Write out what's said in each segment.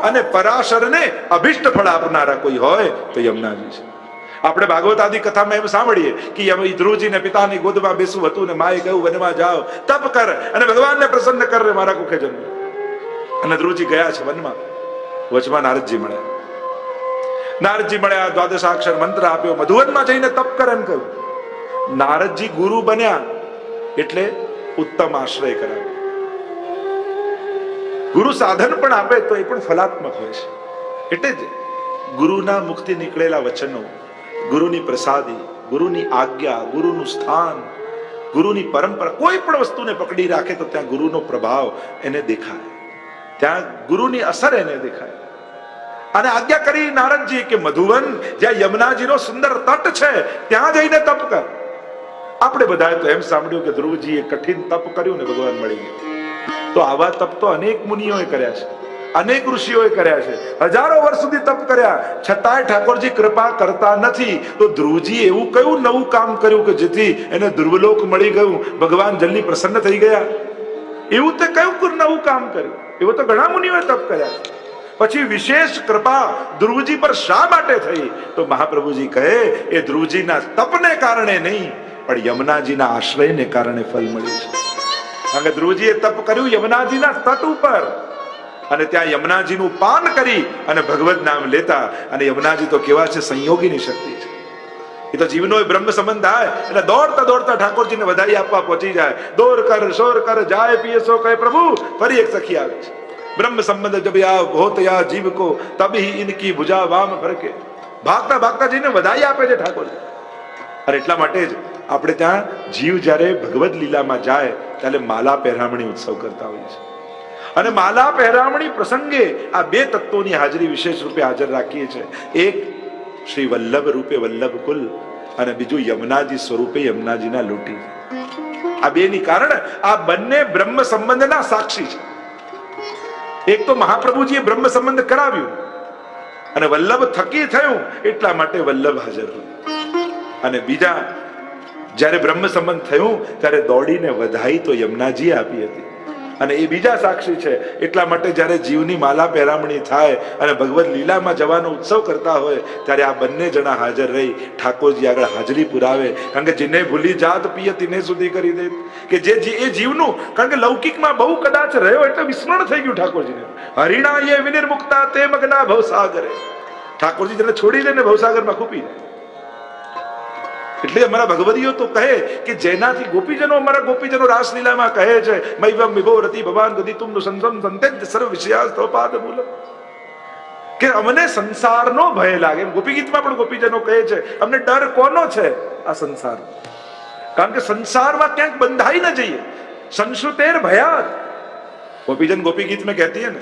અને પરાશરને અભિષ્ટ ફળ આપનારા કોઈ હોય તો યમુનાજી છે. આપણે ભાગવત આદિ કથામાં એમ સાંભળીએ કે ધ્રુવજીને પિતાની ગોદમાં બેસવું હતું ને માએ કહ્યું વનમાં જાઓ, તપ કર અને ભગવાનને પ્રસન્ન કર મારા કુખે જન્મ. અને ધ્રુવજી ગયા છે વનમાં. વચમાં નારદજી મળ્યા. નારદજી મળ્યા, દ્વાદશાક્ષર મંત્ર આપ્યો, મધુવનમાં જઈને તપ કર એમ કહ્યું. નારદજી ગુરુ બન્યા એટલે ઉત્તમ આશ્રય કરાવે. ગુરુ સાધન પણ આપે તો એ પણ ફલાત્મક હોય છે. એટલે જ ગુરુના મુખથી નીકળેલા વચનો, ગુરુની પ્રસાદી, ગુરુની આજ્ઞા, ગુરુનું સ્થાન, ગુરુની પરંપરા, કોઈ પણ વસ્તુને પકડી રાખે તો ત્યાં ગુરુનો પ્રભાવ એને દેખાય, ત્યાં ગુરુની અસર એને દેખાય. અને આજ્ઞા કરી નારદજી કે મધુવન જ્યાં યમુનાજીનો સુંદર તટ છે ત્યાં જઈને તપ કર. આપણે બધાએ તો એમ સાંભળ્યું કે ધ્રુવજીએ કઠિન તપ કર્યું ને ભગવાન મળી ગયા. તો આવા તપ તો અનેક મુનિઓએ કર્યા છે, અનેક ઋષિઓએ કર્યા છે, હજારો વર્ષ સુધી તપ કર્યા, છતાંય ઠાકોરજી કૃપા કરતા નથી. તો ધ્રુવજી એવું કયું નવું કામ કર્યું કે જેથી એને ધ્રુવલોક મળી ગયું, ભગવાન જલ્દી પ્રસન્ન થઈ ગયા? એવું તે કયું નવું કામ કર્યું? એવું તો ઘણા મુનિઓએ તપ કર્યા. પછી વિશેષ કૃપા ધ્રુવજી પર શા માટે થઈ? તો મહાપ્રભુજી કહે એ ધ્રુવજીના તપને કારણે નહીં, પણ યમુનાજીના આશ્રયને કારણે ફળ મળ્યું છે. કારણ કે ધ્રુવજીએ તપ કર્યું યમુનાજીના તટ ઉપર, અને ત્યાં યમુનાજીનું પાન કરી અને ભગવત નામ લેતા. અને યમુનાજી તો કેવા છે, સંયોગીની શક્તિ છે. એ તો જીવનો બ્રહ્મ સંબંધ થાય એટલે દોડતા દોડતા ઠાકોરજીને વધાઈ આપવા પહોંચી જાય. દોર કર શોર કર જાય પિયસો કહે પ્રભુ. ફરી એક સખી આવે છે. બ્રહ્મ સંબંધ જબ યા હોત યા જીવ કો તબહી ઇનકી ભુજા વામ ફરકે. ભાગતા ભાગતા જઈને વધાઈ આપે છે ઠાકોરજી. અને એટલા માટે જ આપણે ત્યાં જીવ જ્યારે ભગવદ લીલામાં જાય ત્યારે માલા પહેરામણી ઉત્સવ કરતા હોઈએ છીએ. અને માલા પહેરામણી પ્રસંગે આ બે તત્વોની હાજરી વિશેષ રૂપે હાજર રાખીએ છીએ. એક શ્રી વલ્લભ રૂપે વલ્લભ કુલ, અને બીજું યમુનાજી સ્વરૂપે યમુનાજીના લોટી. આ બેની કારણ આ બંને બ્રહ્મ સંબંધના સાક્ષી છે. એક તો મહાપ્રભુજીએ બ્રહ્મ સંબંધ કરાવ્યું અને વલ્લભ થકી થયું એટલા માટે વલ્લભ હાજર હોય. અને બીજા જ્યારે બ્રહ્મ સંબંધ થયું ત્યારે દોડીને વધાઈ તો યમુનાજી આપી હતી, અને એ બીજા સાક્ષી છે. એટલા માટે જ્યારે જીવની માલા પહેરામણી થાય અને ભગવદ લીલામાં જવાનો ઉત્સવ કરતા હોય ત્યારે આ બંને જણા હાજર રહી ઠાકોરજી આગળ હાજરી પુરાવે. કારણ કે જેને ભૂલી જાત પિય તિને સુધી કરી દે, કે જે એ જીવનું, કારણ કે લૌકિકમાં બહુ કદાચ રહ્યો એટલે વિસ્મરણ થઈ ગયું ઠાકોરજીને. હરિણા યે વિનિર્મુક્તા તે મગ્ના ભવસાગરે. ઠાકોરજી જેને છોડી દે ને ભવસાગરમાં ખૂપી જાય. એટલે અમારા ભગવદીઓ તો કહે કે જેનાથી ગોપીજનો, અમારા ગોપીજનો રાસલીલામાં કહે છે મૈવમ વિભો રતિ ભગવાન ગતિ તુમ સંતમ સંતેજ સર્વ વિષયા સ્તોપાદ મૂલ, કે અમને સંસારનો ભય લાગે. ગોપી ગીતમાં પણ ગોપીજનો કહે છે અમને ડર કોનો છે? આ સંસાર. કારણ કે સંસારમાં ક્યાંક બંધાઈ ન જઈએ. સંશુતેર ભયાત, ગોપીજન ગોપી ગીત में कहती है ना,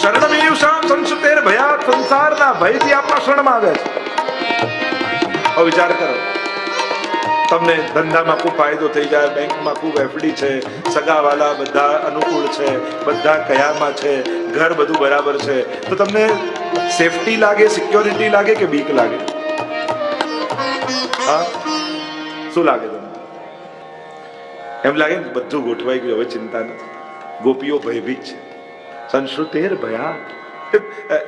શરણમેયુષામ સંશુતેર ભયાત. સંસારના ભયથી આપણા શરણમાં આવે છે. હવે વિચાર કરો, તમને ધંધામાં ખૂબ ફાયદો થઈ જાય, બેંકમાં ખૂબ એફડી છે, સગાવાલા બધા અનુકૂળ છે, બધા કયામાં છે, ઘર બધું બરાબર છે, તો તમને સેફટી લાગે, સિક્યોરિટી લાગે કે બીક લાગે? હા, શું લાગે તમને? એમ લાગે ને બધું ગોઠવાઈ ગયું, હવે ચિંતા નથી. ગોપીઓ ભયભીત છે. સંશ્રુતેર ભયા.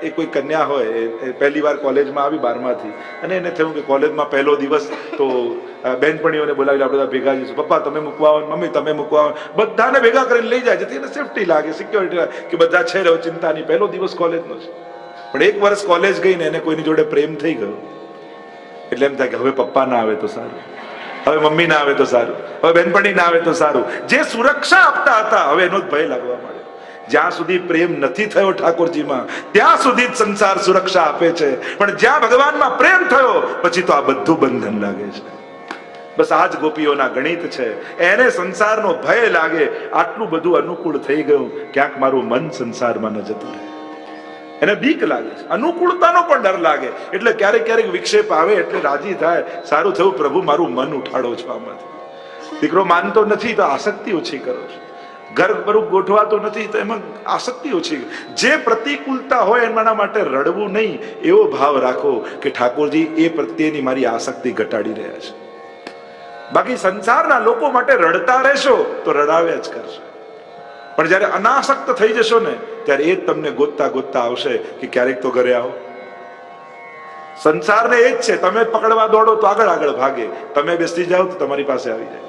એ કોઈ કન્યા હોય, પહેલી વાર કોલેજમાં આવી 12માંથી, અને એને થયું કે કોલેજમાં પહેલો દિવસ તો બહેનપણીઓને બોલાવી આપણે ભેગા જઈશું, પપ્પા તમે મૂકવા આવો, મમ્મી તમે મૂકવા આવો, બધાને ભેગા કરીને લઈ જાય જેથી એને સેફટી લાગે, સિક્યોરિટી લાગે કે બધા છે, રહ્યો ચિંતા નહીં, પહેલો દિવસ કોલેજનો છે. પણ એક વર્ષ કોલેજ ગઈ ને એને કોઈની જોડે પ્રેમ થઈ ગયો એટલે એમ થાય કે હવે પપ્પા ના આવે તો સારું, હવે મમ્મી ના આવે તો સારું, હવે બહેનપણી ના આવે તો સારું. જે સુરક્ષા આપતા હતા હવે એનો જ ભય લાગવા માંડ્યો. જ્યાં સુધી પ્રેમ નથી થયો ઠાકોરજીમાં ત્યાં સુધી જ સંસાર સુરક્ષા આપે છે, પણ જ્યાં ભગવાનમાં પ્રેમ થયો પછી તો આ બધું બંધન લાગે છે. બસ આ જ ગોપીઓના ગણિત છે. એને સંસારનો ભય લાગે, આટલું બધું અનુકૂળ થઈ ગયું, ક્યાંક મારું મન સંસારમાં ન જતું રહે. એને બીક લાગે છે, અનુકૂળતાનો પણ ડર લાગે. એટલે ક્યારેક ક્યારેક વિક્ષેપ આવે એટલે રાજી થાય, સારું થયું પ્રભુ મારું મન ઉઠાડો છો આમાંથી. દીકરો માનતો નથી તો આસક્તિ ઓછી કરો છો, ઘર બરું ગોઠવાતો નથી તો એમાં આસક્તિ ઓછી. જે પ્રતિકૂળતા હોય એના માટે રડવું નહીં, એવો ભાવ રાખો કે ઠાકોરજી એ પ્રત્યેની મારી આસક્તિ ઘટાડી રહ્યા છે. બાકી સંસારના લોકો માટે રડતા રહેશો તો રડાવ્યા જ કરશો. પણ જ્યારે અનાસક્ત થઈ જશો ને ત્યારે એ જ તમને ગોતતા ગોતતા આવશે કે ક્યારેક તો ઘરે આવો. સંસારને એ જ છે, તમે પકડવા દોડો તો આગળ આગળ ભાગે, તમે બેસી જાઓ તો તમારી પાસે આવી જાય.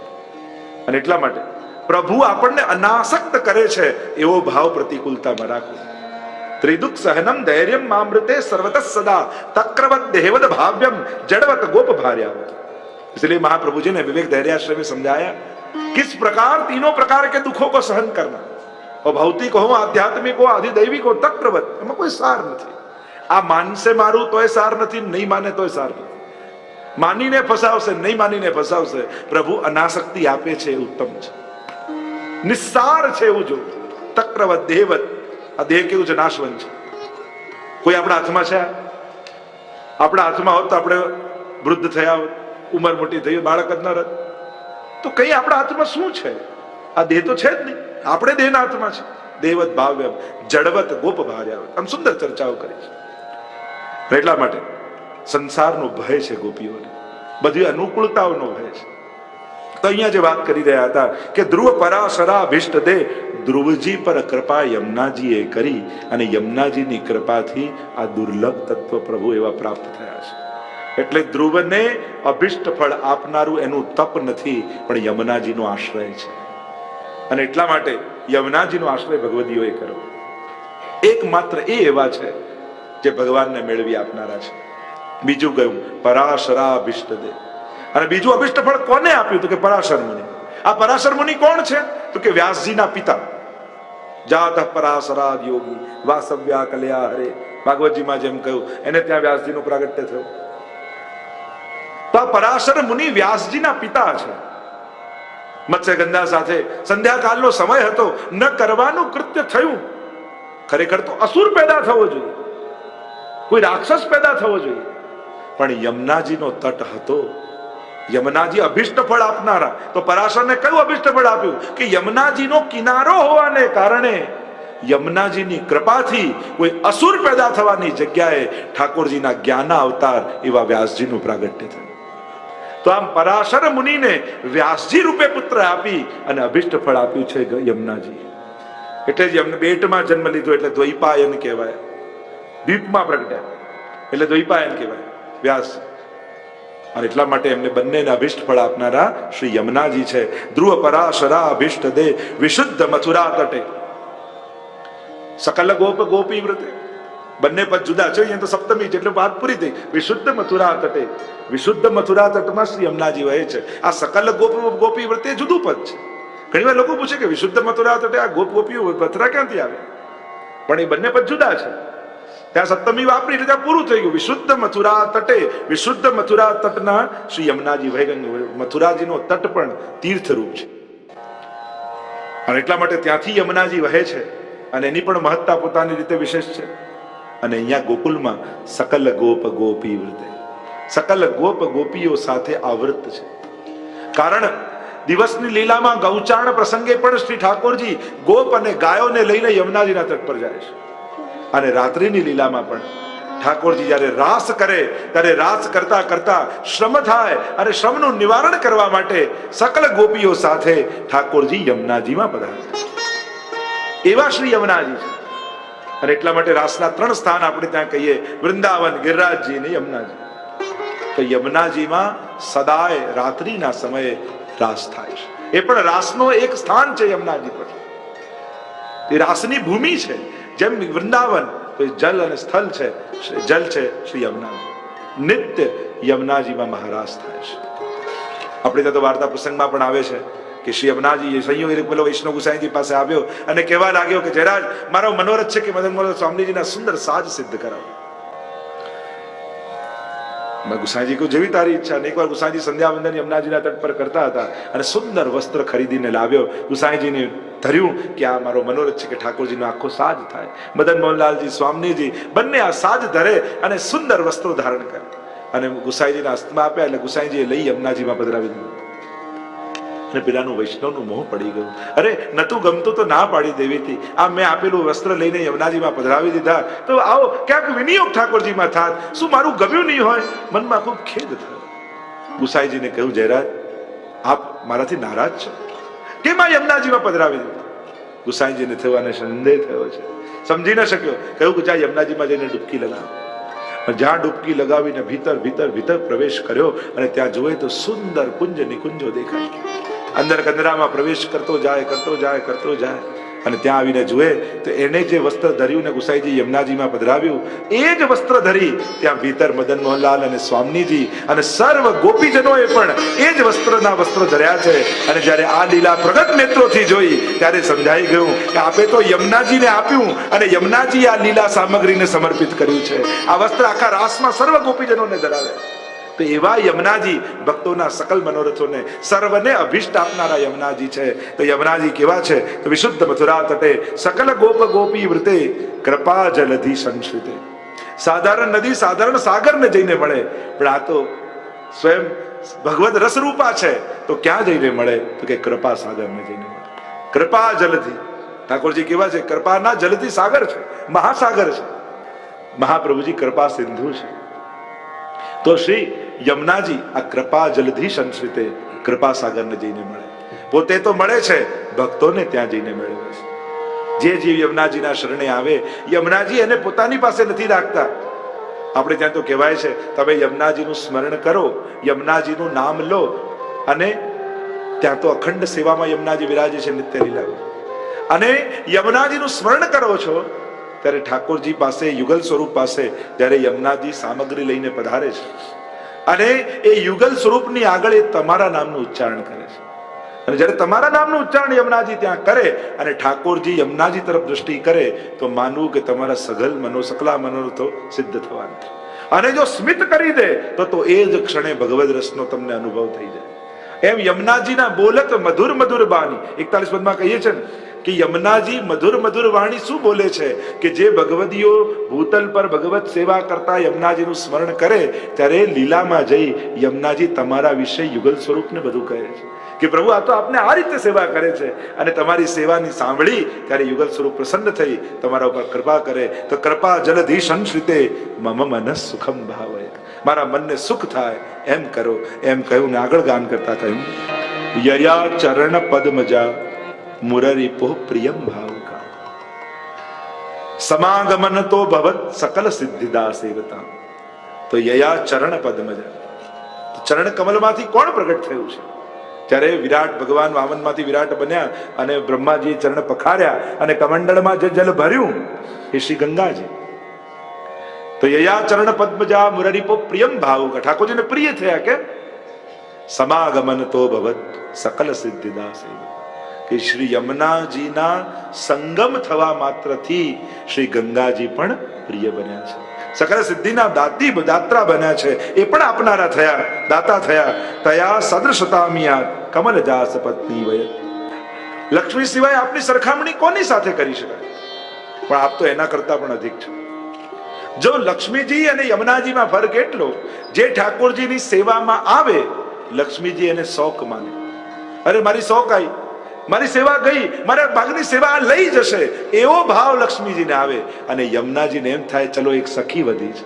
અને એટલા માટે પ્રભુ આપણને અનાસક્ત કરે છે એવો ભાવ પ્રતિકૂળતામાં રાખો. ત્રિદુઃખ સહનમ ધૈર્યમ મામૃતે સર્વત સદા તક્રવત દેહવદ ભાવ્યમ જડવત गोप भार्यावत. इसलिए महाप्रभु जी ने विवेक धैर्याश्रय में समझाया किस प्रकार तीनों प्रकार के दुखों को सहन करना, और भौतिक हो, आध्यात्मिक हो, अधिदैविक हो, तक्रवत, એમાં કોઈ સાર નથી. આ માનસે મારું તોય સાર નથી, નહીં માને તોય સાર નથી. માનીને ફસાવશે, નહીં માનીને ફસાવશે. પ્રભુ અનાસક્તિ આપે છે એ ઉત્તમ છે, નિસ્સાર છે એવું જો. તક્રવત દેહવત, આ દેહ કેવું છે? નાશવંત છે. કોઈ આપણા હાથમાં છે? આપણા હાથમાં હોત તો આપણે વૃદ્ધ થયા હોત, ઉંમર મોટી થઈ, બાળક જ ન રત. તો કઈ આપણા હાથમાં શું છે? આ દેહ તો છે જ નહીં. આપણે દેહના હાથમાં છે. દેવત ભાવ્યમ જડવત ગોપ ભાર્યાવત. આમ સુંદર ચર્ચાઓ કરી છે. એટલા માટે સંસારનો ભય છે ગોપીઓને, બધી અનુકૂળતાઓનો ભય છે. તો અહીંયા જે વાત કરી રહ્યા હતા કે ધ્રુવ પરાશરા ભિષ્ટ દે, ધ્રુવજી પર કૃપા યમુનાજીએ કરી, અને યમુનાજીની કૃપાથી આ દુર્લભ તત્વ પ્રભુ એવા પ્રાપ્ત થયા છે. એટલે ધ્રુવને અભિષ્ટ ફળ આપનારું એનું તપ નથી, પણ યમુનાજીનો આશ્રય છે. અને એટલા માટે યમુનાજીનો આશ્રય ભગવદીઓએ કર્યો. એકમાત્ર એ એવા છે જે ભગવાનને મેળવી આપનારા છે. બીજું કહ્યું પરાશરા અભિષ્ટ દે, અને બીજું અભિષ્ટ ફળ કોને આપ્યું? તો કે પરાશર મુનિ. આ પરાશર મુનિ કોણ છે? તો કે વ્યાસજીના પિતા. જાત પરાશરાદ યોગી વાસવ્યા કલ્યા હરે, ભાગવતજીમાં જેમ કહ્યું, એને ત્યાં વ્યાસજીનું પ્રાગટ્ય થયું. તો આ પરાશર મુનિ વ્યાસજીના પિતા છે. મત્સ્યગંધા સાથે સંધ્યાકાલનો સમય હતો, ન કરવાનું કૃત્ય થયું. ખરેખર તો અસુર પેદા થવો જોઈએ, કોઈ રાક્ષસ પેદા થવો જોઈએ, પણ યમુનાજીનો તટ હતો. યમુનાજી અભિષ્ટ ફળ આપનારા. તો પરાશરને કયું અભિષ્ટ ફળ આપ્યું? કે યમુનાજીનો કિનારો હોવાને કારણે યમુનાજીની કૃપાથી કોઈ અસુર પેદા થવાની જગ્યાએ ઠાકોરજીના જ્ઞાના અવતાર એવા વ્યાસજીનું પ્રાગટ્ય થયું. તો આમ પરાશર મુનિને વ્યાસજી રૂપે પુત્ર આપી અને અભિષ્ટ ફળ આપ્યું છે યમુનાજી. એટલે જ એમને બેટમાં જન્મ લીધો, એટલે દ્વૈપાયન કહેવાય. દ્વીપમાં પ્રગટ્યા એટલે દ્વૈપાયન કહેવાય વ્યાસ. અને એટલા માટે એમને બંનેને અભિષ્ટ ફળ આપનારા શ્રી યમુનાજી છે. ધ્રુવ પરાશરા અભિષ્ટ દે, વિશુદ્ધ મથુરા તટે સકલ ગોપ ગોપી વ્રતે. બંને પદ જુદા છે, અહીંયા તો સપ્તમી છે એટલે વાત પૂરી થઈ. વિશુદ્ધ મથુરા તટે, વિશુદ્ધ મથુરા તટમાં શ્રી યમુનાજી વહે છે. આ સકલ ગોપ ગોપી વ્રતે જુદું પદ છે. ઘણી વાર લોકો પૂછે કે વિશુદ્ધ મથુરા તટે આ ગોપ ગોપીઓ મથુરા ક્યાંથી આવે? પણ એ બંને પદ જુદા છે. ત્યાં સપ્તમી વાપરી એટલે ત્યાં પૂરું થઈ ગયું. વિશુદ્ધ મથુરા તટે, વિશુદ્ધ મથુરા તટના શ્રી યમુનાજી વહે ગંગા. મથુરાજીનો તટ પણ તીર્થરૂપ છે, અને એટલા માટે ત્યાંથી યમુનાજી વહે છે, અને એની પણ મહત્તા પોતાની રીતે વિશેષ છે. અને અહીંયા ગોકુલમાં સકલ ગોપ ગોપી વ્રતે, સકલ ગોપ ગોપીઓ સાથે આવૃત છે. કારણ દિવસની લીલામાં ગૌચાણ પ્રસંગે પણ શ્રી ઠાકોરજી ગોપ અને ગાયોને લઈને યમુનાજીના તટ પર જાય છે. અને રાત્રિની લીલામાં પણ ઠાકોરજી જ્યારે રાસ કરે ત્યારે રાસ કરતા કરતા શ્રમ થાય, અને શ્રમનું નિવારણ કરવા માટે સકલ ગોપીઓ સાથે ઠાકોરજી યમુનાજીમાં પધારે. એવા શ્રી યમુનાજી છે. અને એટલા માટે રાસના 3 સ્થાન આપણે ત્યાં કહીએ, વૃંદાવન, ગિરિરાજજી અને યમુનાજી. તો યમુનાજીમાં સદાય રાત્રિના સમયે રાસ થાય છે. એ પણ રાસનો એક સ્થાન છે યમુનાજી પર. એ રાસની ભૂમિ છે. જેમ વૃંદાવન તો જલ અને સ્થળ છે, જલ છે શ્રી યમુનાજી. નિત્ય યમુનાજીમાં મહારાસ થાય છે. આપણે ત્યાં તો વાર્તા પ્રસંગમાં પણ આવે છે કે શ્રી યમુનાજી સંયોગ પેલો વૈષ્ણવ ગુસાઈજી પાસે આવ્યો અને કહેવા લાગ્યો કે જયરાજ, મારો મનોરથ છે કે મદન મોહન સ્વામીજીના સુંદર સાજ સિદ્ધ કરાવો. ગુસાઈજી કહ્યું જેવી તારી ઈચ્છા. અને એકવાર ગુસાઈજી સંધ્યાવંદન યમુનાજીના તટ પર કરતા હતા અને સુંદર વસ્ત્ર ખરીદીને લાવ્યો. ગુસાઈજીને ધર્યું કે આ મારો મનોરથ છે કે ઠાકોરજીનો આખો સાજ થાય. મદન મોહનલાલજી સ્વામીજી બંને આ સાજ ધરે અને સુંદર વસ્ત્રો ધારણ કરે અને ગુસાઈજીના હસ્તમાં આપ્યા. એટલે ગુસાઈજીએ લઈ યમુનાજીમાં પધરાવી દીધું. અને પેલાનું વૈષ્ણવનું મોહ પડી ગયું. અરે નતું ગમતું તો ના પાડી દેવી હતી. આ મેં આપેલું વસ્ત્ર લઈને યમુનાજીમાં પધરાવી દીધા, તો આવો ક્યાંક વિનિયોગ ઠાકોરજીમાં થાત. શું મારું ગમ્યું નહીં હોય? મનમાં ખૂબ ખેદ થયો. ગુસાઈજીને કહ્યું, જયરાજ આપ મારાથી નારાજ છો? કેમ આ યમુનાજીમાં પધરાવી દીધું? ગુસાઈજીને થયો અને સંદેહ થયો છે, સમજી ન શક્યો. કહ્યું કે જા યમુનાજીમાં જઈને ડૂબકી લગાવ. જ્યાં ડૂબકી લગાવીને ભીતર ભીતર ભીતર પ્રવેશ કર્યો અને ત્યાં જોયે તો સુંદર કુંજ નિકુંજો દેખાય. અંદર કંદરામાં પ્રવેશ કરતો જાય અને ત્યાં આવીને જુએ તો એને જે વસ્ત્ર ધર્યું ને ગુસાઈજી યમુનાજીમાં પધરાવ્યું એ જ વસ્ત્ર ધરી ત્યાં ભીતર મદન મોહનલાલ અને સ્વામીજી અને સર્વ ગોપીજનોએ પણ એ જ વસ્ત્ર ધર્યા છે. અને જ્યારે આ લીલા પ્રગટ નેત્રોથી જોઈ ત્યારે સમજાઈ ગયું કે આપે તો યમુનાજીને આપ્યું અને યમુનાજી આ લીલા સામગ્રીને સમર્પિત કર્યું છે. આ વસ્ત્ર આખા રાસમાં સર્વ ગોપીજનોને ધરાવે. તો એવા યમુનાજી ભક્તોના સકલ મનોરથોને સર્વને અભિષ્ટ આપનારા યમુનાજી છે. તો યમુનાજી કેવા છે? તો વિશુદ્ધ મથુરા તટે સકલ ગોપ ગોપી વૃતે કૃપા જલધિ સંશ્રિતે. સાધારણ નદી સાધારણ સાગરને જઈને મળે, પણ આ તો સ્વયં ભગવદ રસરૂપા છે. તો ક્યાં જઈને મળે? તો કે કૃપા સાગરને જઈને મળે. કૃપા જલધિ ઠાકોરજી કેવા છે? કૃપાના જલધિ સાગર છે, મહાસાગર છે. મહાપ્રભુજી કૃપા સિંધુ છે. તો શ્રી યમુનાજી આ કૃપા જલધિ સંશ્રિતે કૃપા સાગરને જઈને મળે. પોતે તો મળે છે, ભક્તોને ત્યાં જઈને મેળવે છે. જે જીવ યમુનાજીના શરણે આવે, યમુનાજી એને પોતાની પાસે નથી રાખતા. આપણે ત્યાં તો કહેવાય છે તમે યમુનાજીનું સ્મરણ કરો, યમુનાજીનું નામ લો, અને ત્યાં તો અખંડ સેવામાં યમુનાજી વિરાજે છે નિત્ય લીલા. અને યમુનાજીનું સ્મરણ કરો છો ત્યારે ઠાકોરજી પાસે યુગલ સ્વરૂપ પાસે જ્યારે યમુનાજી સામગ્રી લઈને પધારે છે અને એ યુગલ સ્વરૂપની આગળ એ તમારા નામનું ઉચ્ચારણ કરે છે. અને જ્યારે તમારા નામનું ઉચ્ચારણ યમુનાજી ત્યાં કરે અને ઠાકોરજી યમુનાજી તરફ દ્રષ્ટિ કરે તો માનવું કે તમારા સકલા મનોરથો સિદ્ધ થવાના છે. અને જો સ્મિત કરી દે તો એ જ ક્ષણે ભગવદ રસનો તમને અનુભવ થઈ જાય. એમ યમુનાજીના બોલત મધુર મધુર બાણી 41 પદમાં કહીએ છે ને કે યમુનાજી મધુર મધુર વાણી શું બોલે છે કે જે ભગવદીઓ ભૂતલ પર ભગવત સેવા કરતા યમુનાજીનું સ્મરણ કરે ત્યારે લીલામાં જઈ યમુનાજી તમારા વિશે યુગલ સ્વરૂપને બધું કહે છે કે પ્રભુ આ તો આપને આ રીતે સેવા કરે છે. અને તમારી સેવાની સાંભળી ત્યારે યુગલ સ્વરૂપ પ્રસન્ન થઈ તમારા ઉપર કૃપા કરે. તો કૃપા જલધિ સંશ્રિતે મમ મનઃ સુખમ ભાવય, મારા મનને સુખ થાય એમ કરો. એમ કહ્યું ને આગળ ગાન કરતા કહ્યું યયા ચરણ પદ્મજા મુરરિપો પ્રિયમ ભાવકા સમાગમન તો ભવત સકલ સિદ્ધિદા સેવતા. તો યયા ચરણ પદ્મજા, ચરણ કમલમાંથી કોણ પ્રગટ થયું છે? ત્યારે વિરાટ ભગવાન વામનમાંથી વિરાટ બન્યા અને બ્રહ્માજી ચરણ પખાર્યા અને કમંડળમાં જે જલ ભર્યું એ શ્રી ગંગાજી. તો યયા ચરણ પદ્મજા મુરરિપો પ્રિયમ ભાવકા, ઠાકોરજીને પ્રિય થયા કે સમાગમન તો ભવત સકલ સિદ્ધિદા સેવતા, કે શ્રી યમુનાજીના સંગમ થવા માત્રથી શ્રી ગંગાજી પણ પ્રિય બન્યા છે. સકલ સિદ્ધિના દાત્રા બન્યા છે, એ પણ આપનારા થયા, દાતા થયા. તયા સદૃશતામિયાત કમલ જાસ પત્ની વય. લક્ષ્મી સિવાય આપની સરખામણી કોની સાથે કરી શકાય? પણ આપ તો એના કરતા પણ અધિક છો. જો લક્ષ્મીજી અને યમુનાજીમાં ફરક એટલો, જે ઠાકોરજીની સેવામાં આવે લક્ષ્મીજી એને શોક માને. અરે મારી શોક આવી, મારી સેવા ગઈ, મારા ભાગની સેવા લઈ જશે, એવો ભાવ લક્ષ્મીજીને આવે. અને યમુનાજીને એમ થાય ચલો એક સખી વધી છે,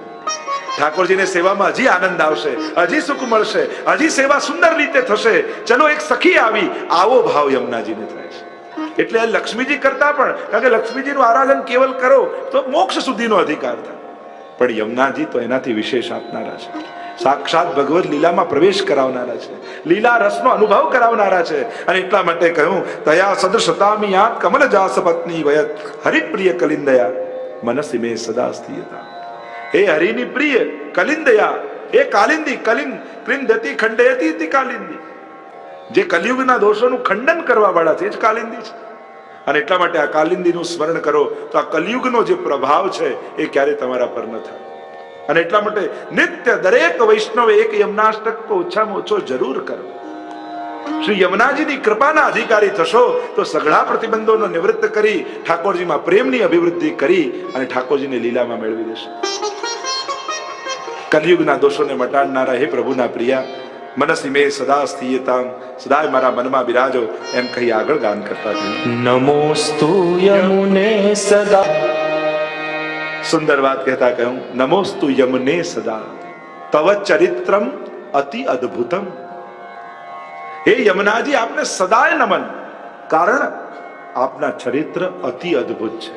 ઠાકોરજીને સેવામાં હજી આનંદ આવશે, હજી સુખ મળશે, હજી સેવા સુંદર રીતે થશે, ચલો એક સખી આવી, આવો ભાવ યમુનાજીને થાય છે. એટલે લક્ષ્મીજી કરતા પણ, કારણ કે લક્ષ્મીજીનું આરાધન કેવલ કરો તો મોક્ષ સુધીનો અધિકાર થાય, પણ યમુનાજી તો એનાથી વિશેષ આપનારા છે. સાક્ષાત ભગવદ લીલામાં પ્રવેશ કરાવનારા છે, લીલા રસનો અનુભવ કરાવનારા છે. અને એટલા માટે કહ્યું તયા સદૃશતામિ યાત કમલ જાસ પત્ની વયત હરિપ્રિય કલિંદયા મનસી મે સદા સ્થિયતા. હે હરિની પ્રિય કલિંદયા, એ કાલિંદી, કલિંદ ક્લિંદતી ખંડયતી તિ કાલિંદી, જે કલિયુગના દોષોનું ખંડન કરવા વાળા છે એ જ કાલિંદી છે. અને એટલા માટે આ કાલિંદીનું સ્મરણ કરો તો આ કલિયુગનો જે પ્રભાવ છે એ ક્યારે તમારા પર ન થાય. અને એટલા માટે નિત્ય દરેક વૈષ્ણવે એક યમુનાષ્ટક તો ઓછામાં ઓછો જરૂર કરો. શ્રી યમુનાજીની કૃપાના અધિકારી થશો તો સઘળા પ્રતિબંધોનો નિવૃત્ત કરી ઠાકોરજીમાં પ્રેમની અભિવૃદ્ધિ કરી અને ઠાકોરજીને લીલામાં મેળવી દેશો. કલિયુગના દોષોને મટાડનારા હે પ્રભુના પ્રિયા, મનસી મે સદા સ્થિયતામ, સદાય મારા મનમાં બિરાજો એમ કહી આગળ ગાન કરતા થયું નમોસ્તુ યમુને સદા. સુંદર વાત કહેતા કહ્યું નમોસ્તુ યમુને સદા તવ ચરિત્રમ અતિ અદ્ભુતમ. હે યમુનાજી આપને સદાય નમન. કારણ આપના ચરિત્ર અતિ અદ્ભુત છે.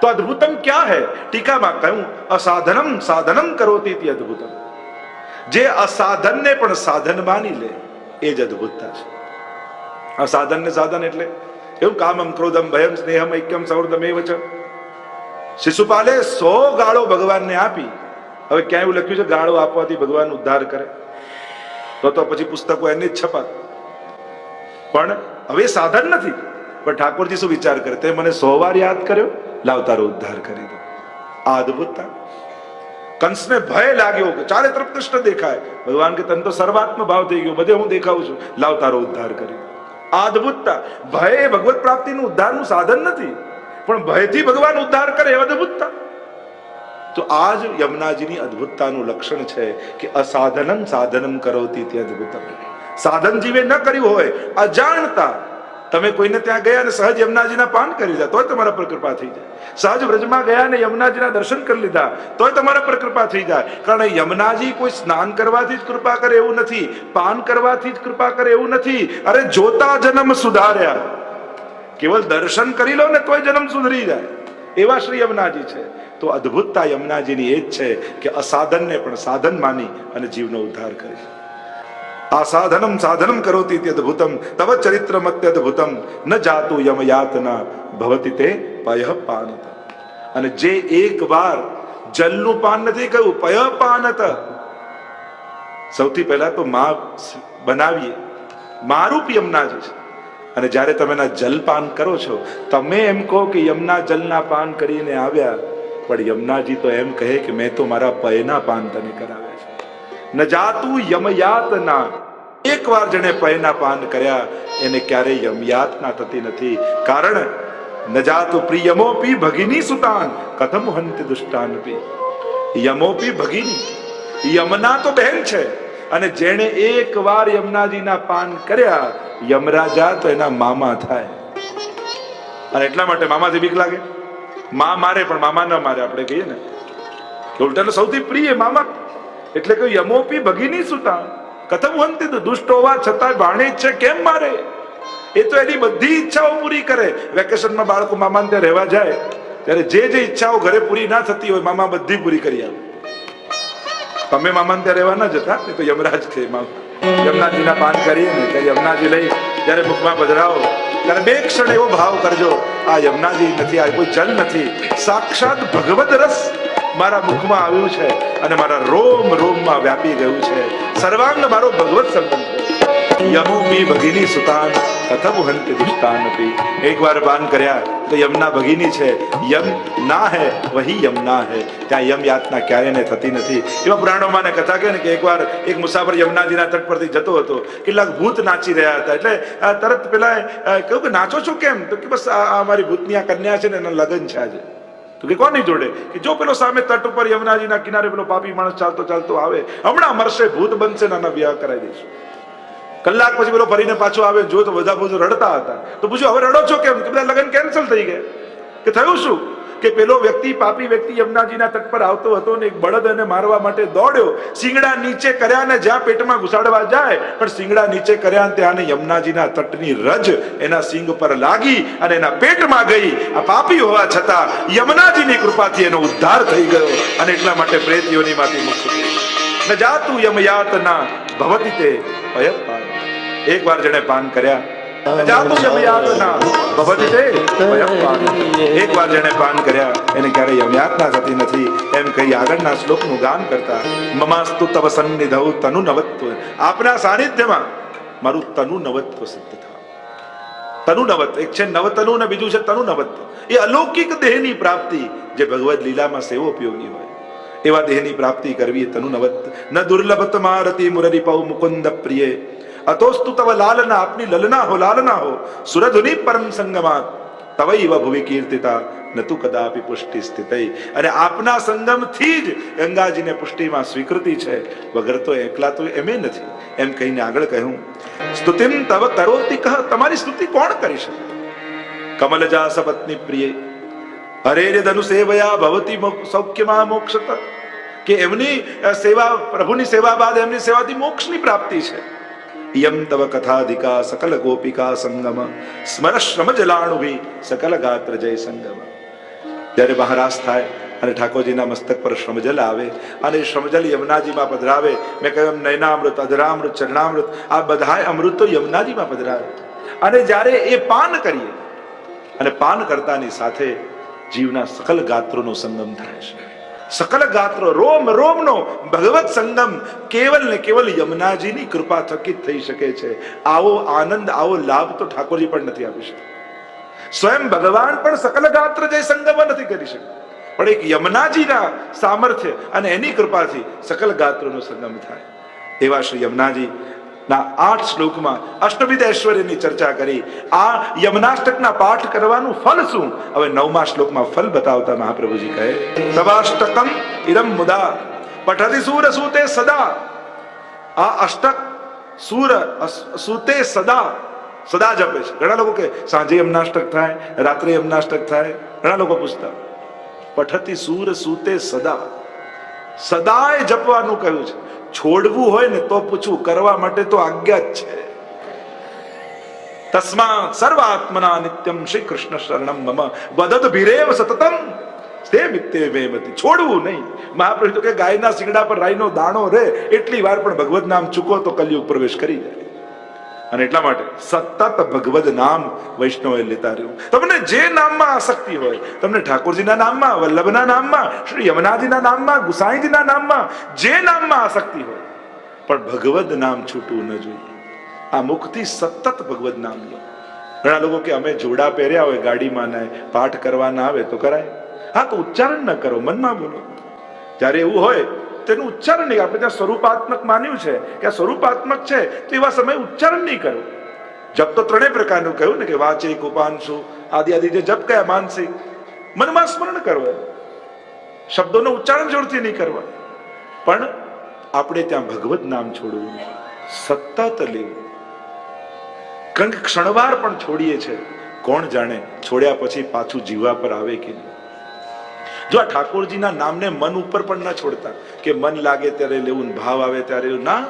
તો અદ્ભુતમ ક્યાં હૈ? ટીકામાં કહ્યું અસાધનમ સાધનમ કરોતી ઇતિ અદ્ભુતમ. જે અસાધનને પણ સાધન માની લે એ જ અદ્ભુતતા છે. અસાધન ને સાધન એટલે એવું કામમ ક્રોધમ ભયમ સ્નેહમ ઐક્યમ સૌર્ધમ એવ ચ. શિશુપાલે 100 ગાળો ભગવાનને આપી. હવે ક્યાં એવું લખ્યું છે ગાળો આપવાથી ભગવાન ઉદ્ધાર કરે? તો પછી પુસ્તકો એને જ છપાત. પણ હવે સાધન નથી. પણ ઠાકોરજી શું વિચાર કરે? તે મને 100 વાર યાદ કર્યો, લાવ તારો ઉદ્ધાર કરી દો. આ અદ્ભુતતા. કંસને ભય લાગ્યો કે ચારે તરફ કૃષ્ણ દેખાય. ભગવાન કે તને તો સર્વાત્મ ભાવ થઈ ગયો, બધે હું દેખાઉં છું, લાવ તારો ઉદ્ધાર કરી દો. આ અદ્ભુતતા. ભય એ ભગવત પ્રાપ્તિનું ઉદ્ધારનું સાધન નથી, પણ ભયથી ભગવાન ઉદ્ધાર કરે એ અદ્ભુતતા. તો આ જ યમુનાજીની અદ્ભુતતાનું લક્ષણ છે કે અસાધનમ સાધનમ કરોતી તે અદ્ભુતમ. સાધન જીવે ન કર્યું હોય, અજાણતા તમે કોઈને ત્યાં ગયા અને સહજ યમુનાજીના પાન કરી લીધા તોય તમારા પર કૃપા થઈ જાય. સહજ વ્રજમાં ગયા અને યમુનાજીના દર્શન કરી લીધા તોય તમારા પર કૃપા થઈ જાય. કારણ યમુનાજી કોઈ સ્નાન કરવાથી જ કૃપા કરે એવું નથી, પાન કરવાથી જ કૃપા કરે એવું નથી. અરે જોતા જન્મ સુધાર્યા. કેવલ દર્શન કરી લો ને તોય જન્મ સુધરી જાય એવા શ્રી યમુનાજી છે. તો અદ્ભુતતા યમુનાજીની એ જ છે કે અસાધનને પણ સાધન માની અને જીવનો ઉદ્ધાર કરે. આસાધનમ સાધનમ કરોતિ તે અદ્ભુતમ તવ ચરિત્ર મત્યદ્ભુતમ ન જાતુ યમ યાતના ભવતિ તે પયઃ પાનત. અને જે એકવાર જલનું પાન નથી કહ્યું, પયઃ પાનત. સૌથી પહેલા તો માં બનાવીએ, મારૂપ યમુનાજી છે. અને જ્યારે તમે એના જલપાન કરો છો, તમે એમ કહો કે યમુના જલના પાન કરીને આવ્યા, પણ યમુનાજી તો એમ કહે કે મેં તો મારા પયના પાન તને કરાવ્યા છે. ન જાતું યમયાતના. એકવાર જેને પયના પાન કર્યા એને ક્યારેય યમયાતના થતી નથી. કારણ ન જાતું પ્રિયમોપી ભગિની સુતાન કથમ હંતિ દુષ્ટાનપી. યમોપી ભગિની, યમુના તો બહેન છે, અને જેણે એકવાર યમુનાજીના પાન કર્યા, યમરાજા તો એના મામા થાય. અને એટલા માટે મામાથી બીક લાગે. માં મારે પણ મામા ન મારે, આપણે કહીએ ને કે ઉલટાનું સૌથી પ્રિય મામા. એટલે કે યમોપી ભગિની સુતા કથમ હંતિ. દુષ્ટ હોવા છતાં ભાણેજ છે, કેમ મારે? એ તો એની બધી ઈચ્છાઓ પૂરી કરે. વેકેશનમાં બાળકો મામા ત્યાં રહેવા જાય ત્યારે જે જે ઈચ્છાઓ ઘરે પૂરી ના થતી હોય, મામા બધી પૂરી કરી આવે. તમે મામા ત્યાં રહેવા ના જતા, એ તો યમરાજ છે. યમુનાજીના પાન કરીએ ને ત્યારે યમુનાજી લઈ જયારે મુખમાં પધરાવો ત્યારે બે ક્ષણ એવો ભાવ કરજો, આ યમુનાજી નથી, આ કોઈ જલ નથી, સાક્ષાત ભગવદ રસ મારા મુખમાં આવ્યું છે અને મારા રોમ રોમમાં વ્યાપી ગયું છે. સર્વાંગ મારો ભગવત સંબંધ છે. યમોપી ભગિની સુતાન કથમ હંતિ દુષ્ટાનપી. એકવાર પાન કર્યા તો યમુના ભગિની છે. યમ ના હે વહી યમુના હે. ત્યાં યમ યાતના ક્યારેય થતી નથી. એવા પુરાણોમાં કથા કહે ને કે એકવાર એક મુસાફર યમુનાજીના તટ પરથી જતો હતો. કેટલાક ભૂત નાચી રહ્યા હતા. એટલે તરત પેલા કહ્યું કે નાચો છો કેમ? તો કે બસ આ અમારી ભૂતની આ કન્યા છે ને એના લગ્ન છે આજે. તો કે કોની જોડે? કે જો પેલો સામે તટ ઉપર યમુનાજીના કિનારે પેલો પાપી માણસ ચાલતો ચાલતો આવે, હમણાં મરશે, ભૂત બનશે, નાના વિવાહ કરાવી દઈશું. કલાક પછી પેલો ફરીને પાછો આવે, જો તો બધા ભૂત રડતા હતા. તો પૂછ્યું હવે રડો છો કેમ? કે બધા લગ્ન કેન્સલ થઈ ગયા. કે થયું શું? કે પેલો વ્યક્તિ, પાપી વ્યક્તિ યમુનાજીના તટ પર આવતો હતો ને એક બળદ એને મારવા માટે દોડ્યો. શિંગડા નીચે કર્યા ને જ્યાં પેટમાં ઘુસાડવા જાય, પણ શિંગડા નીચે કર્યા ને ત્યાં યમુનાજીના તટની રજ એના સિંગ પર લાગી અને એના પેટમાં ગઈ. આ પાપી હોવા છતાં યમુનાજીની કૃપાથી એનો ઉદ્ધાર થઈ ગયો અને એટલા માટે પ્રેત યોનિમાંથી મુક્ત થયો. ન જાતું યમયાતના ભવતિ તે પયઃ પાન. એકવાર જેને પાન કર્યા, એકવાર જેને પાન કર્યા એને ક્યારે યમયાતના થતી નથી. એમ કહી આગળના શ્લોકનું ગાન કરતા મમાસ્તુ તવ સન્નિધૌ તનુ નવત્વ. આપના સાનિધ્યમાં મારું તનુ નવત્વ સિદ્ધ થાય. તનુ નવત્વ એક છે નવતનુ ને બીજું છે તનુ નવત્વ. એ અલૌકિક દેહની પ્રાપ્તિ જે ભગવદ લીલામાં સેવો ઉપયોગી હોય એવા દેહની પ્રાપ્તિ કરવી તનુ નવત્વ. ન દુર્લભત મારતી મુરરી પૌ મુકુંદ પ્રિય અતોસ્તુ તવ લાલના. આપની લલના હો, લાલના હો. સુરધુની પરમ સંગમાત તવૈવ ભુવિ કીર્તિતા નતુ કદાપી પુષ્ટિ સ્થિતૈ. અને આપના સંગમથી જ ગંગાજીને પુષ્ટિમાં સ્વીકૃતિ છે, વગર તો એકલા તો એમે નથી. એમ કહીને આગળ કહ્યું સ્તુતિમ તવ કરોતિ કહ. તમારી સ્તુતિ કોણ કરી શકે? કમલજા સપત્ની પ્રિય હરેર ધનુ સેવયા ભવતી સૌખ્યમાં મોક્ષત. કે એમની સેવા, પ્રભુની સેવા બાદ એમની સેવાથી મોક્ષની પ્રાપ્તિ છે. યમ તવ કથાધિકા સકલ ગોપિકા સંગમ સ્મર શ્રમ જલાણુભી સકલ ગાત્ર જય સંગમ. જ્યારે મહારાસ થાય અને ઠાકોરજીના મસ્તક પર શ્રમજલ આવે અને શ્રમજલ યમુનાજીમાં પધરાવે, મેં કહ્યું નયનામૃત, અધરામૃત, ચરણામૃત, આ બધાય અમૃત તો યમુનાજીમાં પધરાવે. અને જ્યારે એ પાન કરીએ અને પાન કરતાની સાથે જીવના સકલ ગાત્રોનો સંગમ થાય છે. સકલ ગાત્રો રોમ રોમનો ભગવત સંગમ કેવલ ને કેવલ યમુનાજીની કૃપા થકી થઈ શકે છે. આવો આનંદ, આવો લાભ તો ઠાકોરજી પણ નથી આપી શકતા. સ્વયં ભગવાન પણ સકલ ગાત્ર જે સંગમ નથી કરી શકતા, પણ એક યમુનાજીના સામર્થ્ય અને એની કૃપાથી સકલ ગાત્રોનો સંગમ થાય. એવા શ્રી યમુનાજી ના 8 શ્લોકમાં અષ્ટવિધ ઐશ્વર્યની ચર્ચા કરી. આ યમનાષ્ટકના પાઠ કરવાનું ફલ શું? હવે 9મા શ્લોકમાં ફલ બતાવતા મહાપ્રભુજી કહે, તવાષ્ટકમ ઇરમ મુદા પઠતિ સૂર સૂતે સદા. આ અષ્ટક સૂર સૂતે સદા સદા જપે છે. ઘણા લોકો કે સાંજે યમનાષ્ટક થાય, રાત્રે યમનાષ્ટક થાય. ઘણા લોકો પૂછતા, પઠતિ સૂર સૂતે સદા, સદાય જપવાનું કહ્યું છે. છોડવું હોય ને તો પૂછવું, કરવા માટે તો આજ્ઞા જ છે. તસ્માત સર્વાત્મના નિત્યમ શ્રી કૃષ્ણ શરણમ મમ વદત ભીરેવ સતતમ તે મિત્તે વેમતી. છોડવું નહીં. મહાપ્રભુ તો કે ગાયના શિંગડા પર રાઈનો દાણો રે એટલી વાર પણ ભગવદ નામ ચૂકો તો કલયુગ પ્રવેશ કરી જાય. અને એટલા માટે સતત ભગવદ નામ વૈષ્ણવે લેતા રહ્યું. તમને જે નામમાં આસક્તિ હોય, તમને ઠાકોરજીના નામમાં, વલ્લભના નામમાં, શ્રી યમુનાજીના નામમાં, ગુસાઈજીના નામમાં, જે નામમાં આસક્તિ હોય, પણ ભગવદ નામ છૂટવું ન જોઈએ. આ મુક્તિ સતત ભગવદ નામ લો. ઘણા લોકો કે અમે જોડા પહેર્યા હોય ગાડીમાં ને પાઠ કરવાના આવે તો કરાય. હા, તો ઉચ્ચારણ ન કરો, મનમાં બોલો. જ્યારે એવું હોય તેનું ઉચ્ચારણ નહીં. આપણે ત્યાં સ્વરૂપાત્મક માન્યું છે કે આ સ્વરૂપાત્મક છે, તો એવા સમયે ઉચ્ચારણ નહીં કરો. જપ તો 3 પ્રકારનું કહ્યું ને, કે વાચિક, ઉપાંશુ, આદિ આદિ જે જપ કયા, માનસિક. મનમાં સ્મરણ કરવા, શબ્દોનું ઉચ્ચારણ જોરથી નહીં કરવા. પણ આપણે ત્યાં ભગવદ નામ છોડવું, સતત લેવું. કારણ કે ક્ષણવાર પણ છોડીએ છે, કોણ જાણે છોડ્યા પછી પાછું જીવવા પર આવે કે નહીં. જો આ ઠાકોરજીના નામને મન ઉપર પણ ન છોડતા, કે મન લાગે ત્યારે લેવું, ભાવ આવે ત્યારે ના,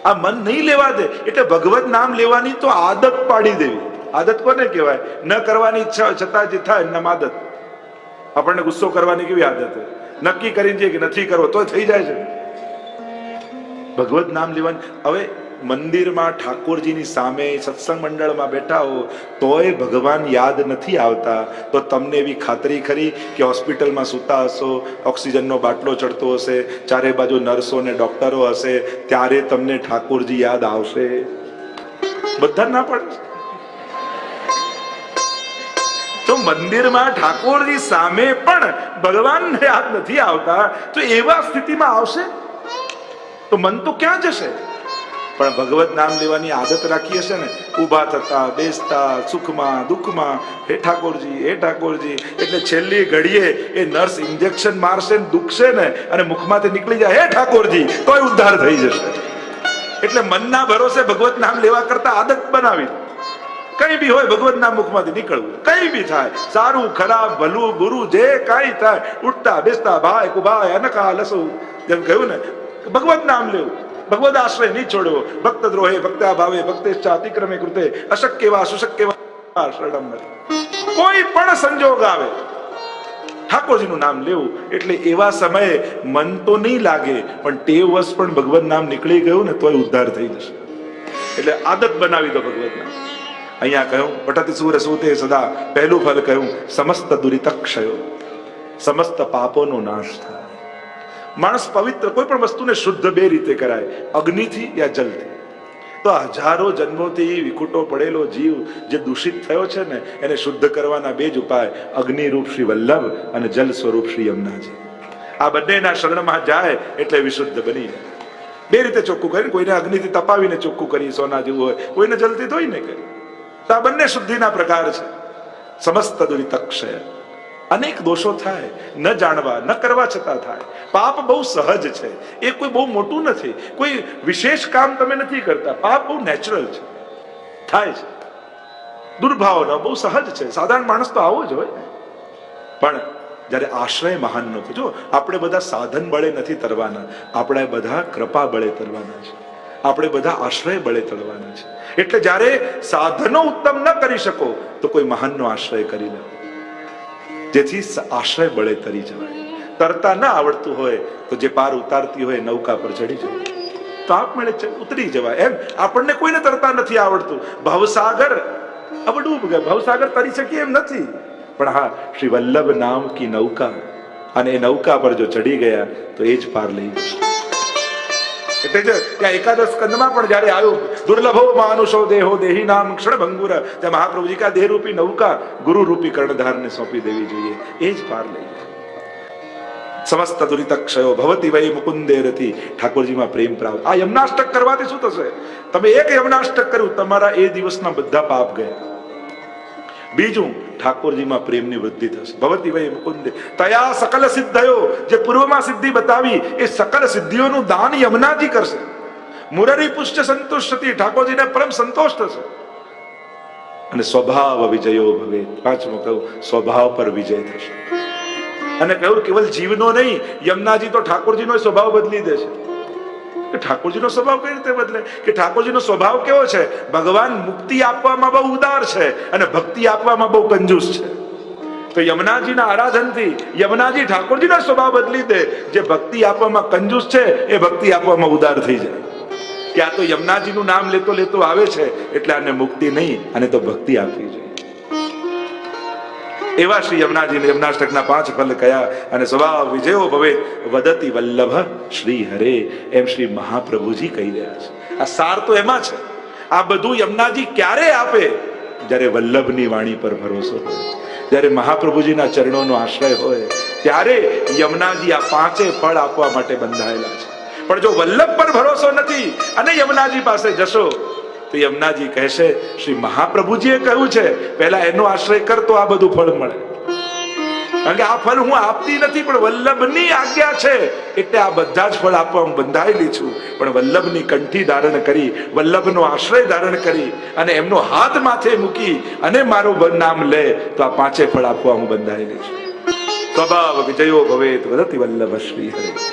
આ મન નહીં લેવા દે. એટલે ભગવત નામ લેવાની તો આદત પાડી દેવી. આદત કોને કહેવાય? ન કરવાની ઈચ્છા છતાં જે થાય નામ આદત. આપણને ગુસ્સો કરવાની કેવી આદત હોય? નક્કી કરીને જઈએ કે નથી કરવો તો થઈ જાય છે. ભગવત નામ લેવાની. હવે મંદિરમાં ઠાકોરજીની સામે સત્સંગ મંડળમાં બેઠા હો તોય ભગવાન યાદ નથી આવતા, તો તમને એવી ખાતરી ખરી કે હોસ્પિટલમાં સૂતા હશો, ઓક્સિજનનો બાટલો ચડતો હશે, ચારે બાજુ નર્સો ને ડોક્ટરો હશે, ત્યારે તમને ઠાકોરજી યાદ આવશે? બધા ના પડે. તો મંદિરમાં ઠાકોરજી સામે પણ ભગવાનને યાદ નથી આવતા, તો એવા સ્થિતિમાં આવશે તો મન તો ક્યાં જશે? પણ ભગવત નામ લેવાની આદત રાખી હશે ને, ઊભા થતા, બેસતા, સુખમાં દુઃખમાં, હે ઠાકોરજી, હે ઠાકોરજી. એટલે છેલ્લી ઘડીએ એ નર્સ ઇન્જેક્શન મારશે ને દુખશે ને, અને મુખમાંથી નીકળી જાય હે ઠાકોરજી, તોય ઉદ્ધાર થઈ જશે. એટલે મનના ભરોસે ભગવત નામ લેવા કરતા આદત બનાવી. કઈ બી હોય ભગવત નામ મુખમાંથી નીકળવું. કઈ બી થાય, સારું ખરાબ ભલું બુરું જે કાંઈ થાય, ઉઠતા બેસતા ભાઈ કુભાઈ અનકા લસુ, જેમ કહ્યું ને, ભગવત નામ લેવું. ભગવદ આશ્રય નહીં છોડવો. ભક્ત દ્રોહે ભક્તા ભાવે ભક્તેશ્ચા અતિક્રમે કૃતે અશક્યવા સુશક્યવા શરણમ. કોઈ પણ સંજોગ આવે ઠાકોરજીનું નામ લેવું. એટલે એવા સમયે મન તો નહીં લાગે, પણ ટેવવશ પણ ભગવદ નામ નીકળી ગયું ને તોય ઉદ્ધાર થઈ જશે. એટલે આદત બનાવી દો ભગવદ નામ. અહીંયા કહ્યું પઠતિ સૂર સૂતે સદા. પહેલું ફલ કહ્યું સમસ્ત દુરિતક્ષયો, સમસ્ત પાપોનો નાશ થાય. માણસ પવિત્ર, કોઈ પણ વસ્તુને શુદ્ધ 2 રીતે કરાય, અગ્નિથી યા જલથી. તો હજારો જન્મોથી વિકુટો પડેલો જીવ જે દૂષિત થયો છે ને, એને શુદ્ધ કરવાના 2 જ ઉપાય, અગ્નિ રૂપ શ્રી વલ્લભ અને જલ સ્વરૂપ શ્રી યમુનાજી. આ બંનેના શરણમાં જાય એટલે વિશુદ્ધ બની જાય. 2 રીતે ચોખ્ખું કરીને, કોઈને અગ્નિથી તપાવીને ચોખ્ખું કરી સોના જેવું હોય, કોઈને જલથી ધોઈને કરી. તો આ બંને શુદ્ધિના પ્રકાર છે. સમસ્ત દુરિતક્ષય. અનેક દોષો થાય, ન જાણવા ન કરવા છતાં થાય. પાપ બહુ સહજ છે, એ કોઈ બહુ મોટું નથી, કોઈ વિશેષ કામ તમે નથી કરતા. પાપ બહુ નેચરલ છે, થાય છે. દુર્ભાવના બહુ સહજ છે, સાધારણ માણસ તો આવો જ હોય. પણ જ્યારે આશ્રય મહાનનો, જો આપણે બધા સાધન બળે નથી તરવાના, આપણે બધા કૃપા બળે તરવાના છે. આપણે બધા આશ્રય બળે તરવાના છે. એટલે જ્યારે સાધનો ઉત્તમ ન કરી શકો તો કોઈ મહાનનો આશ્રય કરી લો, જેથી આશ્રય બળે તરી જવાય. તરતા ન આવડતું હોય તો જે પાર ઉતારતી હોય નૌકા પર ચડી જવાય, તો આપમેળે ઉતરી જવાય. એમ આપણને કોઈને તરતા નથી આવડતું, ભવસાગર अब डूब गए, भवसागर तरी શકીએ એમ નથી, પણ હા શ્રી વલ્લભ નામ કી નૌકા, અને એ નૌકા પર જો ચડી ગયા તો એ જ પાર લઈ જશે. એટલે જ ત્યાં એકાદશ સ્કંદમાં પણ જ્યારે આવ્યું દુર્લભો માનુષો દેહો દેહી નામ ક્ષણભંગુર, ત્યાં મહાપ્રભુજી કા દેહ રૂપી નૌકા ગુરુ રૂપી કર્ણધારને સોંપી દેવી જોઈએ, એ જ પાર લઈ જાય. સમસ્ત દુરિતક્ષયો ભવતી વૈ મુકુંદે રતિ, ઠાકોરજીમાં પ્રેમ પ્રાપ્ત. આ યમનાષ્ટક કરવાથી શું થશે? તમે એક યમનાષ્ટક કર્યું, તમારા એ દિવસના બધા પાપ ગયા. બીજું, ઠાકોરજીમાં પ્રેમની વૃદ્ધિ થશે. ભવતી વૈ મુકુંદે તયા સકલ સિદ્ધયો, જે પૂર્વમાં સિદ્ધિ બતાવી એ સકલ સિદ્ધિઓનું દાન યમુનાજી કરશે. મુરરી પુષ્ટ સંતુષ્ટતિ, ઠાકોરજીને પરમ સંતોષ થશે. અને સ્વભાવ વિજયો ભવે, પાંચમું કહ્યું સ્વભાવ પર વિજય થશે. અને કહ્યું કેવલ જીવનો નહીં, યમુનાજી તો ઠાકોરજીનો સ્વભાવ બદલી દેશે. કે ઠાકોરજીનો સ્વભાવ કઈ રીતે બદલે? કે ઠાકોરજીનો સ્વભાવ કેવો છે? ભગવાન મુક્તિ આપવામાં બહુ ઉદાર છે અને ભક્તિ આપવામાં બહુ કંજૂસ છે. તો યમુનાજીના આરાધનથી યમુનાજી ઠાકોરજીનો સ્વભાવ બદલી દે. જે ભક્તિ આપવામાં કંજૂસ છે એ ભક્તિ આપવામાં ઉદાર થઈ જાય. કે આ તો યમુનાજીનું નામ લેતો લેતો આવે છે એટલે આને મુક્તિ નહીં, આને તો ભક્તિ આપવી જોઈએ. એવા શ્રી યમુનાજીને યમનાષ્ટકના 5 ફલ કયા, અને સ્વભાવ વિજયો ભવે વદતિ વલ્લભ શ્રી હરે, એમ શ્રી મહાપ્રભુજી કહી રહ્યા છે. આ સાર તો એમાં છે. આ બધું યમુનાજી ક્યારે આપે? જ્યારે વલ્લભની વાણી પર ભરોસો હોય, જ્યારે મહાપ્રભુજીના ચરણોનો આશ્રય હોય, ત્યારે યમુનાજી આ 5 ફળ આપવા માટે બંધાયેલા છે. પણ જો વલ્લભ પર ભરોસો નથી અને યમુનાજી પાસે જશો તો યમુનાજી કહેશે શ્રી મહાપ્રભુજીએ કહ્યું છે પહેલા એનો આશ્રય કર તો આ બધું ફળ મળે. કારણ કે આ ફળ હું આપતી નથી, પણ વલ્લભની આજ્ઞા છે એટલે આ બધા જ ફળ આપવા હું બંધાયેલી છું. પણ વલ્લભની કંઠી ધારણ કરી, વલ્લભનો આશ્રય ધારણ કરી અને એમનો હાથ માથે મૂકી અને મારું નામ લે તો આ 5 ફળ આપવા હું બંધાયેલી છું. સ્વભાવ વિજયો ભવેત વદતિ વલ્લભ શ્રી હરે.